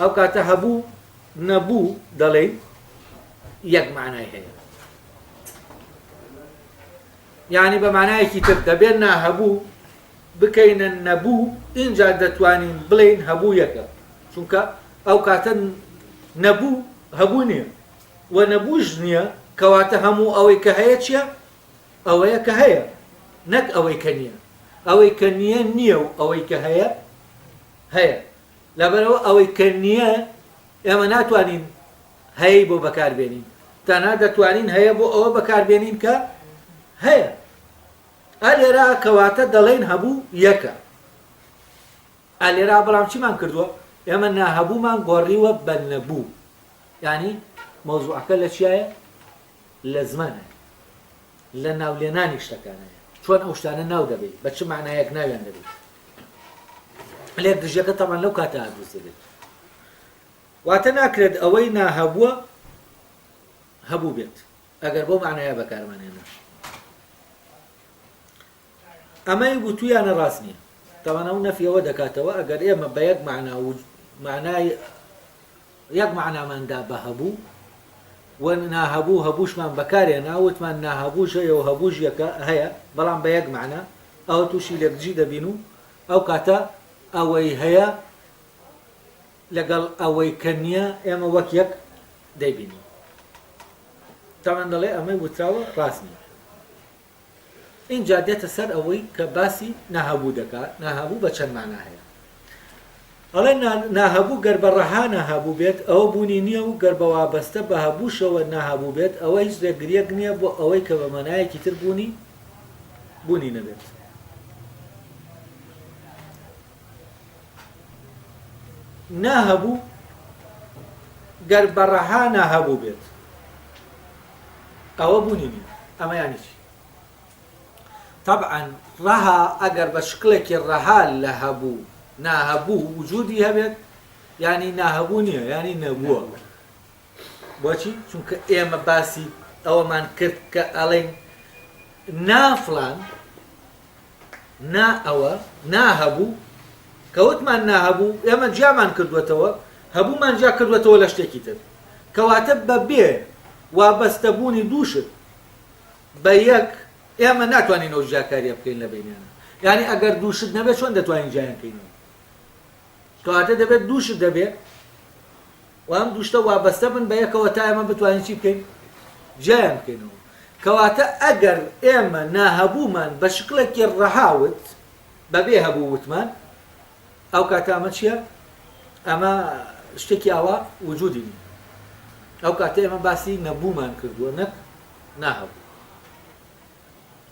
ئەو کاتە هەبوو نەبوو دەڵێن یەک معنای هەیە یعنی بە معنایەکی تر دەبێت ناهەبوو بکەینە نەبوو اینجا دەتوانین بڵێن هەبوو یەکە چونکە ئەو کاتە نەبوو هەبوو نییە و نەبووش نییە کەواتە هەموو ئەوەی کە هەیە چییە؟ ئەوەیە کە هەیە نەک ئەوەی کە نییە ئەوەی کە نییە نییە و ئەوەی کە هەیە هەیە لەبەرەوە ئەوەی کە نییە ئێمە ناتوانین هەیە بۆ بەکاربێنین تەنها دەتوانین هەیە بۆ ئەوە بەکاربێنین کە هەیە ئەلێرا کەواتە دەڵێن هەبوو یەکە ئەلێرا بەڵام چیمان کردووە ئێمە ناهەبوومان گۆڕیوە بە نەبوو یعنی مەوزوعەکە لە چیایە؟ لە زمانە لە ناولێنانی شتەکانەیە چۆن ئەو شتانە ناو دەبێت بە چ معنایەک ناویان دەبێت لێک دژەکە تەمان لەو کاتە دروست دەبێت واتە ناکرێت ئەوەی ناهەبووە هەبوو بێت ئەگەر بۆ معنایە بەکارمانێنە ئەمەی گوتویانە ڕاست نییە تەمانە و نەفیەوە دەکاتەوە ئەگەر ئێمە بە یەک معنا و معنای یەک معناماندا بە هەبوو و ناهەبوو هەبووشمان بەکارێنا وتمان ناهەبووش هەیە و هەبووش یەکە هەیە بەڵام بە یەک معنا ئەوە تووشی لێکجی دەبین و ئەو کاتە ئەوەی هەیە لەگەڵ ئەوەی کە نییە ئێمە وەک یەک دەیبینی تەمان دەڵێ ئەمەی وتراوە ڕاست نییە اینجا دێتە سەر ئەوەی کە باسی ناهەبوو دەکات ناهەبوو بە چەند معنا هەیە ئەڵێ ناهەبوو گەر بە ڕەها ناهەبوو بێت ئەوە بوونی نییە و گەر بە وابەستە بە هەبووشەوە ناهەبوو بێت ئەوە هیچ ڕێگریەک نییە بۆ ئەوەی کە بە مەنایەکی تر بوونی نەبێت ناهەبوو گەر بە ڕەها ناهەبوو بێت ئەوە بوونی نییە ئەمە یانی چی طبعا ڕەها ئەگەر بە شکلێکی ڕەها لە هەبوو ناهەبوو وجودی هەبێت یعنی ناهەبوو نییە یعنی نەبووە بۆچی؟ چونکە ئێمە باسی ئەوەمان کرد کە ئەڵێن نافلان نا ئەوە ناهەبوو کەوتمان ناهەبوو ئێمە جیامان کردوێتەوە هەبوومان جا کردوێتەوە لە شتێکی تر کەواتە بەبێ وابەستەبوونی دووشت بە یەک ئێمە ناتوانینەوە ژاکاریە بکەین لە بینیانە یعنی ئەگەر دووشت نەبێت چۆن دەتوانین جیان بکەینەوە کەواتە دەبێت دووشت دەبێت و ئەم دووشتە وابەستە بن بە یەکەوە تا ئێمە بتوانین چی بکەین جیان بکەینەوە کەواتە ئەگەر ئێمە ناهەبوومان بە شکلێکی ڕەهاوت بەبێ هەبوو وتمان ئەو کاتە ئەمە چییە؟ ئەمە شتێکی ئەوە وجودی نیە ئەو کاتە ئێمە باسی نەبوومان کردووە نەک ناهەبوو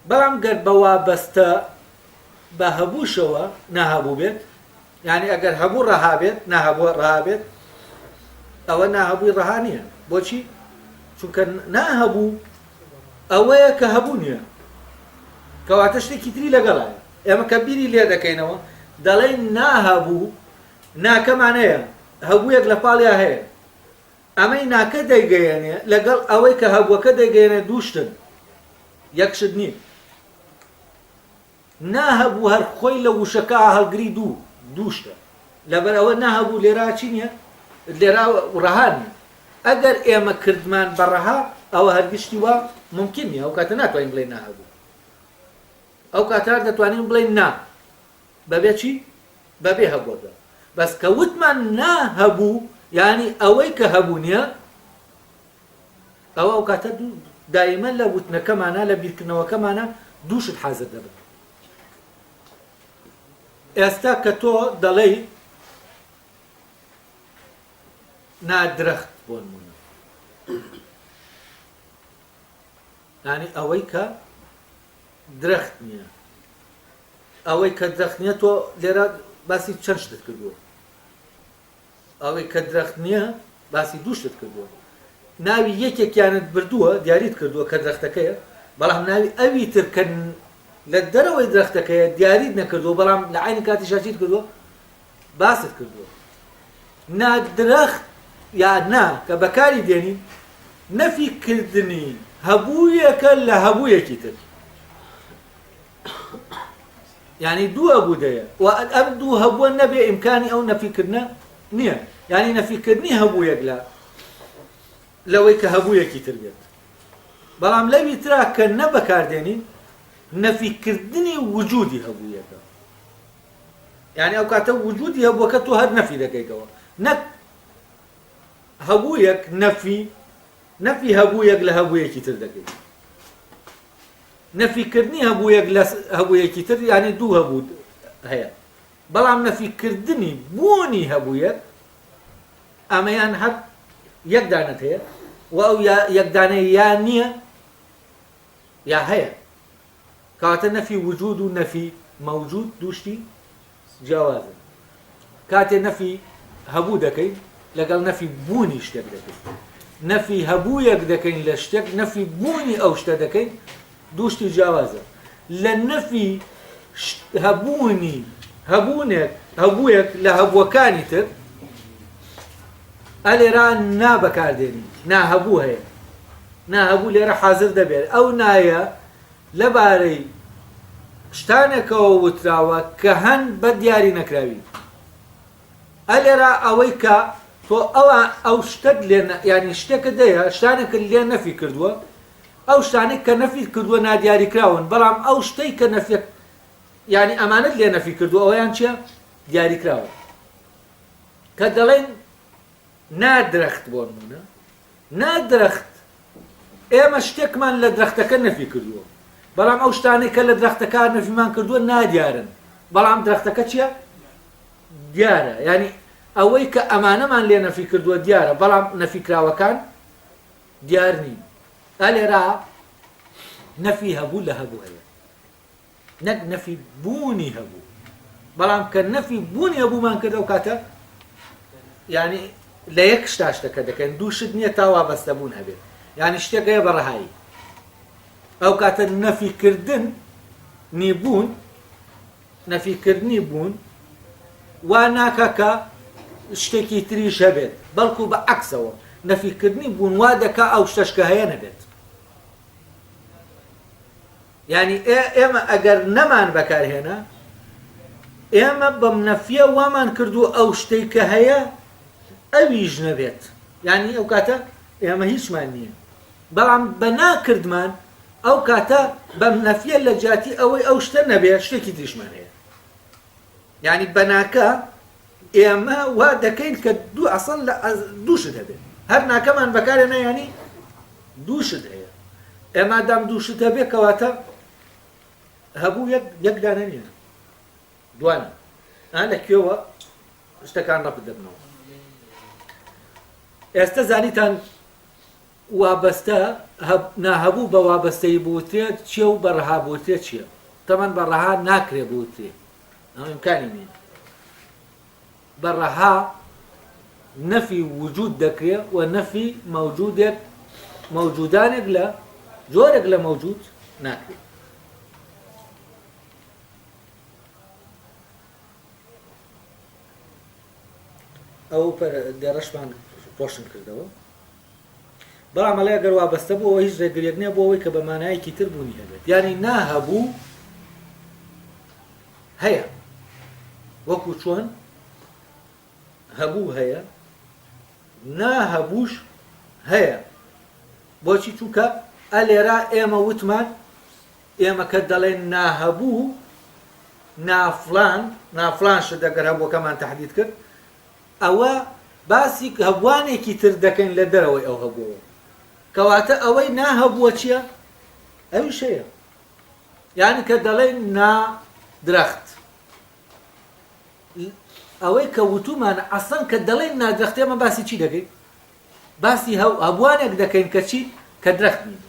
بەڵام گەر بە وابەستە بە هەبووشەوە ناهەبوو بێت یعنی ئەگەر هەبوو ڕەها بێت ناهەبوو ڕەها بێت ئەوە ناهەبووی ڕەها نییە بۆچی؟ چونکە ناهەبوو ئەوەیە کە هەبوو نییە کەواتە شتێکی تری لەگەڵایە ئێمە کە بیری لێ دەکەینەوە دەڵێن ناهەبوو ناکەمانەیە هەبوویەک لە پاڵیا هەیە ئەمەی ناکە دەیگەیەنێ لەگەڵ ئەوەی کە هەبووەکە دەیگەیەنێ دووشتن یەکشت نییە ناهەبوو هەر خۆی لە وشەکە هەڵگری دووشتە لەبەر ئەوە ناهەبوو لێرا چی نییە لێرا ڕەها نییە ئەگەر ئێمە کردمان بە ڕەها ئەوە هەرگشتی وە ممکن نییە ئەو کاتە ناتوانین بڵێن ناهەبوو ئەو کاتە دەتوانین بڵێن نا بەبێ چی؟ بەبێ هەبووەکە بەس کە وتمان ناهەبوو یعنی ئەوەی کە هەبوو نییە ئەوە ئەو کاتە دائیمە لە وتنەکەمانە لە بیرکردنەوەکەمانە دووشت حازر دەبن ئێستا کە تۆ دەڵێی نادرەخت بۆ نمونە یعنی ئەوەی کە درەخت نییە ئەوەی کە درەخت نییە تۆ لێرە باسی چەند شتت کردووە ئەوەی کە درەخت نییە باسی دووشت کردووە ناوی یەکێکیانت بردووە دیاریت کردووە کە درەختەکەیە بەڵام ناوی ئەوی تر کە لە دەرەوەی درەختەکەیە دیاریت نەکردووە بەڵام لە عینی کاتی شاچیت کردووە باست کردووە نادرەخت یا نا کە بەکاری دێنین نەفی کردنی هەبوویەکە لە هەبوویەکی تر یعنی دوو هەبوودەیە و ئەم دوو هەبووە نەبێ ئیمکانی ئەو نەفیکردنە نییە یعنی نەفیکردنی هەبوویەک لەوەی کە هەبوویەکی تر بێت بەڵام لەوی ترا کە نەبەکاردێنین نەفیکردنی وجودی هەبوویەکە یعنی ئەو کاتە وجودی هەبووەکە تۆ هەر نەفی دەکەیتەوە نەک هەبوویەک نەفی هەبوویەک لە هەبوویەکی تر دەکەیت نەفیکردنی هەبوویەک لە هەبوویەکی تر یعنی دوو هەبوو هەیە بەڵام نەفیکردنی بوونی هەبوویەک ئەمەیان هەر یەک دانەت هەیە و ئەو یەک دانەیە یا نییە یا هەیە کاتە نەفی وجود و نەفی مەوجود دووشتی جیاوازن کاتێ نەفی هەبوو دەکەین لەگەڵ نەفی بوونی شتێک دەکەین نەفی هەبوویەک دەکەین لە شتێک نەفی بوونی ئەو شتە دەکەین دووشتی جیاوازە لە نەفی هەبوویەک لە هەبووەکانی تر ئەلێرا نابەکاردێنی ناهەبوو هەیە ناهەبوو لێرە حازر دەبێت ئەو نایە لەبارەی شتانێکەوە وتراوە کە هەن بە دیاری نەکراوی ئەلێرا ئەوەی کە تۆ ئەو شتت لێ ینی شتێکە دەیە شتانێکە لێ نەفی کردووە ئەو شتانێک کە نەفی کردووە نادیاریکراون بەڵام ئەو شتەی کە نەفێک ینی ئەمانەت لێ نەفی کردووە ئەویان چییە دیاریکراوە کە دەڵێن نادرەخت بۆ نمونە نادرەخت ئێمە شتێکمان لە درەختەکە نەفی کردووە بەڵام ئەو شتانێک کە لە درەختەکە نەفیمان کردووە نادیارن بەڵام درەختەکە چییە دیارە ینی ئەوەی کە ئەمانەمان لێ نەفی کردووە دیارە بەڵام نەفیکراوەکان دیار نین ئەلێرا نەفی هەبوو لە هەبوو هەیە نەک نەفی بوونی هەبوو بەڵام کە نەفی بوونی هەبوومان کرد ئەو کاتە ینی لە یەک شتاشتەکە دەکەن دوو شت نییە تا وابەستە بوون هەبێت ینی شتێکەیە بەڕەهایی ئەو کاتە نەفیکردن نیبوون نەفیکردنی بوون وا ناکە کە شتێکی تریش هەبێت بەڵکو بە عەکسەوە نەفیکردنی بوون وا دەکا ئەو شتەشکە هەیە نەبێت ینی ئێمە ئەگەر نەمان بەکارهێنا ئێمە بەم نەفیە وامان کردو ئەو شتەی کە هەیە ئەویش نەبێت ینی ئەو کاتە ئێمە هیچمان نییە بەڵام بە ناکردمان ئەو کاتە بەم نەفیە لە جاتی ئەوەی ئەو شتە نەبێت شتێکی تریشمان هەیە ینی بەناکە ئێمە وا دەکەین کە دوو ئەسڵ لە دووشت هەبێت هەر ناکەمان بەکارێنە ینی دووشت هەیە ئێمە دام دووشت هەبێت کەواتە هەبوو یەک دانە نییە دوانە لە کوێوە شتەکان ڕەبت دەبنەوە ئێستا زانیتان وابەستە ناهەبوو بە وابەستەی بوترێت چیە و بەڕەها بوترێت چییە تەمان بەڕەها ناکرێ بوترێت ئەمە ئیمکانی نییە بەڕەها نەفی وجود دەکرێت و نەفی مەوجودانێک لە جۆرێک لە مەوجود ناکرێت ئەو دێڕەشمان ڕۆشن کردەوە بەڵام ئەڵێ ئەگەر وابەستە بوو هیچ ڕێگریەک نییە بۆ ئەوەی کە بە مانایەکی تر بوونی هەبێت یعنی ناهەبوو هەیە وەکو چۆن هەبوو هەیە ناهەبووش هەیە بۆچی چونکە ئەلێرا ئێمە وتمان ئێمە کە دەڵێن ناهەبوو نافلان شت دەگەر هەبووەکەمان تەحدید کرد ئەوە باسی هەبوانێکی تر دەکەین لە دەرەوەی ئەو هەبووە کەواتە ئەوەی ناهەبووە چییە؟ ئەویش هەیە یعنی کە دەڵێن نادرەخت ئەوەی کە وتومان ئەسڵەن کە دەڵێن نادرەخت ئێمە باسی چی دەکەین؟ باسی هەبوانێک دەکەین کە چی؟ کە درەخت نین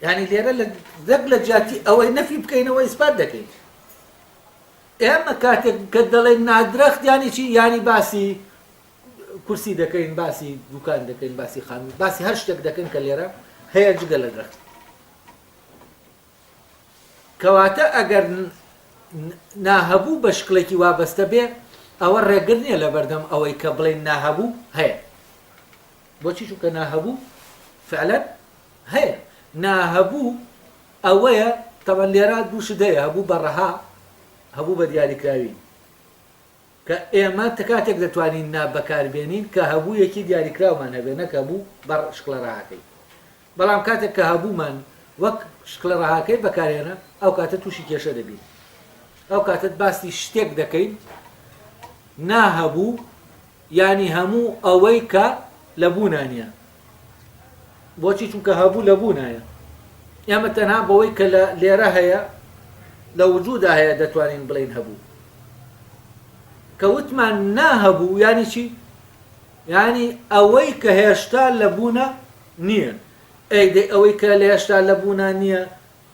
یعنی لێرە لە جاتی ئەوەی نەفی بکەینەوە ئیسبات دەکەین ئێمە کاتێک کە دەڵێن نادرەخت یانی چی؟ یانی باسی کورسی دەکەین باسی دوکان دەکەین باسی خانوو باسی هەر شتێک دەکەین کە لێرە هەیە جگە لە درەخت کەواتە ئەگەر ناهەبوو بە شکڵێکی وابەستە بێ ئەوە ڕێگر نییە لە بەردەم ئەوەی کە بڵێن ناهەبوو هەیە. بۆچی چونکە ناهەبوو فعلا هەیە. ناهەبوو ئەوەیە تەمەن لێرە دووشت هەیە، هەبوو بەڕەها، هەبوو بە دیاریکراوی، کە ئێمە کاتێک دەتوانین نا بەکاربێنین کە هەبوویەکی دیاریکراومان هەبێ، نەک هەبوو بەڕ شکڵە ڕاهەکەی. بەڵام کاتێک کە هەبوومان وەک شکڵە ڕاهەکەی بەکارێنە ئەو کاتە تووشی کێشە دەبین. ئەو کاتت باسی شتێک دەکەین ناهەبوو ینی هەموو ئەوەی کە لەبوونانە. بۆچی چونکە هەبوو لەبوونایە. ئێمە تەنها بەوەی کە لێرە هەیە لە وجودا هەیە دەتوانین بڵین هەبوو. کە وتمان ناهەبوو ینی چی؟ ینی ئەوەی کە هێشتا لەبوونە نییە. ئەیدەی ئەوەی کە لە هێشتا لەبوونە نییە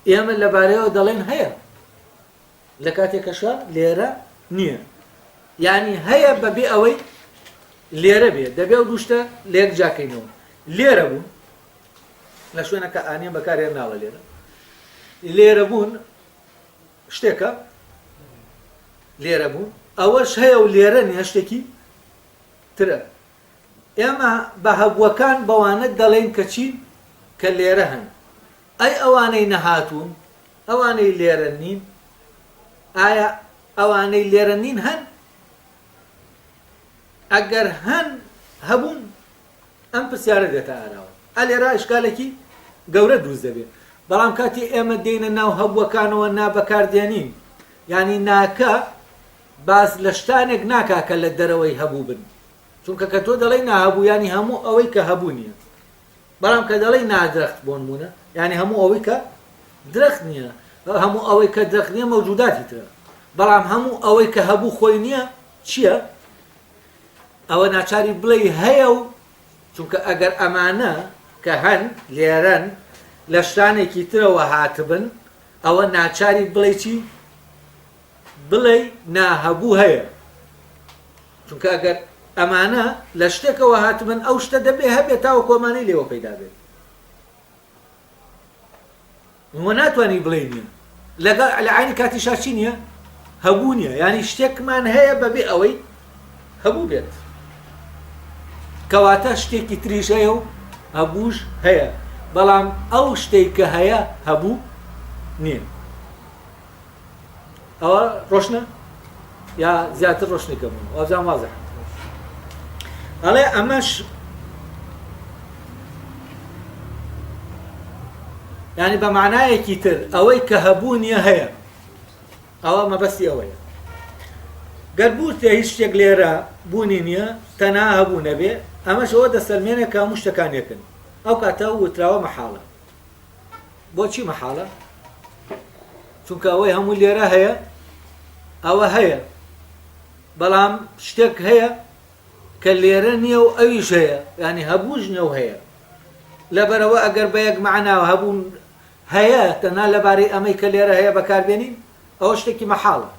ئێمە لەبارەیەوە دەڵێن هەیە، لە کاتێکەشە لێرە نییە. ینی هەیە بەبێ ئەوەی لێرە بێت، دەبێ و دووشتە لێک جاکەینەوە. لێرە بوون لە شوێنەکە ئانیان بەکارێن ناوە لێرە. لێرە بوون شتێکە، لێرە بوون ئەوەش هەیە و لێرە نیە شتێکی ترە. ئێمە بە هەبووەکان بەوانە دەڵێن کە چین کە لێرە هەن. ئەی ئەوانەی نەهاتوون ئەوانەی لێرە نین، ئایا ئەوانەی لێرە نین هەن؟ ئەگەر هەن هەبوون ئەم پرسیارە دێتە ئاراوە. ئەلێرە ئشکالێکی گەورە دروست دەبێت. بەڵام کاتی ئێمە دێنە ناو هەبووەکانەوە نابەکاردێنین، ینی ناکە باز لە شتانێک ناکا کە لە دەرەوەی هەبوو بن. چونکە کە تۆ دەڵێی ناهەبوو ینی هەموو ئەوەی کە هەبوو نییە. بەڵام کە دەڵێی نادرەخت بۆن بوونە ینی هەموو ئەوەی کە درەخت نییە، هەموو ئەوەی کە درەخت نییە مەوجوداتی ترە. بەڵام هەموو ئەوەی کە هەبوو خۆی نییە چییە؟ ئەوە ناچاری بڵێ هەیە و چونکە ئەگەر ئەمانە کە هەن لێرەن لە شتانێکی ترەوە هاتبن ئەوە ناچاری بڵێ چی؟ بڵێ ناهەبوو هەیە. چونکە ئەگەر ئەمانە لە شتێکەوە هاتبن ئەو شتە دەبێ هەبێت تاوە کۆمانەی لێوە پەیدا بێت. وە ناتوانانی بڵێ نییە لە عینی کاتیشا چی نییە؟ هەبوو نییە. ینی شتێکمان هەیە بەبێ ئەوەی هەبوو بێت. کەواتە شتێکی تریش هەیە و هەبووش هەیە، بەڵام ئەو شتێک کە هەیە هەبوو نییە. ئەوە ڕۆشنە یا زیاتر ڕۆشنێکەم وازان وازە. ئەڵێ ئەمەش ینی بە معنایەکی تر ئەوەی کە هەبوو نییە هەیە. ئەوە مەبەستی ئەوەیە. گەربووتە هیچ شتێک لێرە بوونی نییە تەنها هەبوو نەبێ، ئەمەش ئەوە دەسەلمێنێک کە هەموو شتەکانێکن. ئەو کاتە وتراوە مەحاڵە. بۆچی مەحاڵە؟ چونکە ئەوەی هەموو لێرە هەیە ئەوە هەیە، بەڵام شتێک هەیە کە لێرە نییە و ئەویش هەیە، ینی هەبووش نییە و هەیە. لەبەرەوە ئەگەر بە یەک معناوە هەبوون هەیە تەنها لەبارەی ئەمەی کە لێرە هەیە بەکاربێنین ئەوە شتێکی مەحاڵە.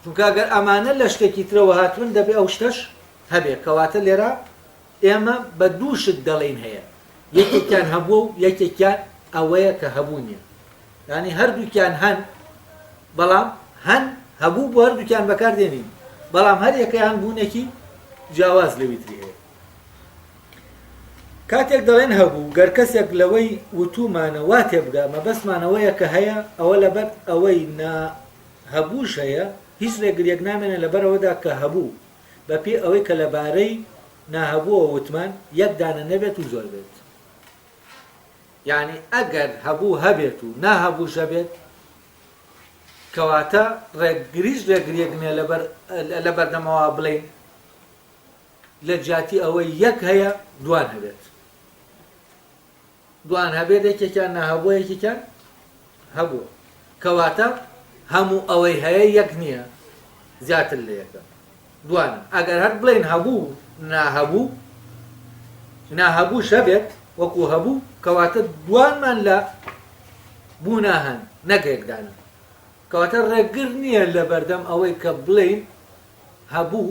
چونکە ئەگەر ئەمانە لە شتێکی ترەوە هاتوون دەبێ ئەو شتەش هەبێ. کەواتە لێرە ئێمە بە دوو شت دەڵێن هەیە، یەکێکیان هەبوو و یەکێکیان ئەوەیە کە هەبوو نییە. ینی هەردووکیان هەن، بەڵام هەن هەبوو بۆ هەردووکیان بەکاردێنین، بەڵام هەر یەکەیان بوونێکی جیاواز لەویتری هەیە. کاتێک دەڵێن هەبوو گەر کەسێک لەوەی وتومانە وا تێبگا مەبەستمانەوەیە کە هەیە ئەوە لەبەر ئەوەی هەبووش هەیە هیچ ڕێگریەک نامێنە لەبەرەوەدا کە هەبوو بەپێ ئەوەی کە لەبارەی ناهەبووە وتمان یەک دانە نەبێت و زۆر بێت. یعنی ئەگەر هەبوو هەبێت و ناهەبووش هەبێت کەواتە ڕێگریش ڕێگریەک نیە لە بەردەمەوە بڵێن لە جاتی ئەوەی یەک هەیە دوان هەبێت. دوان هەبێت یەکێکیان ناهەبووە یەکێکیان هەبووە، کەواتە هەموو ئەوەی هەیە یەک نییە، زیاتر لە یەکە دوانە. ئەگەر هەر بڵێن هەبوو ناهەبووش هەبێت وەکو هەبوو کەواتە دوانمان لە بوونا هەن نەک یەکدانە. کەواتە ڕێگر نییە لە بەردەم ئەوەی کە بڵێن هەبوو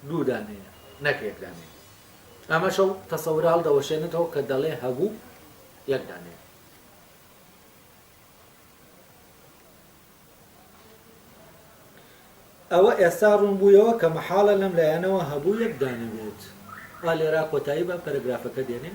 دوودانەیە نەک یەکدانەیە. ئەمەشە تەسەورە هەڵدەوەشێنێتەوە کە دەڵێ هەبوو یەکدانەیە. ئەوە ئێستا ڕوون بوویەوە کە مەحاڵە لەم لایەنەوە هەبوو یەک دانە بێت. وا لێرا کۆتایی بە پەرەگرافەکە دێنێ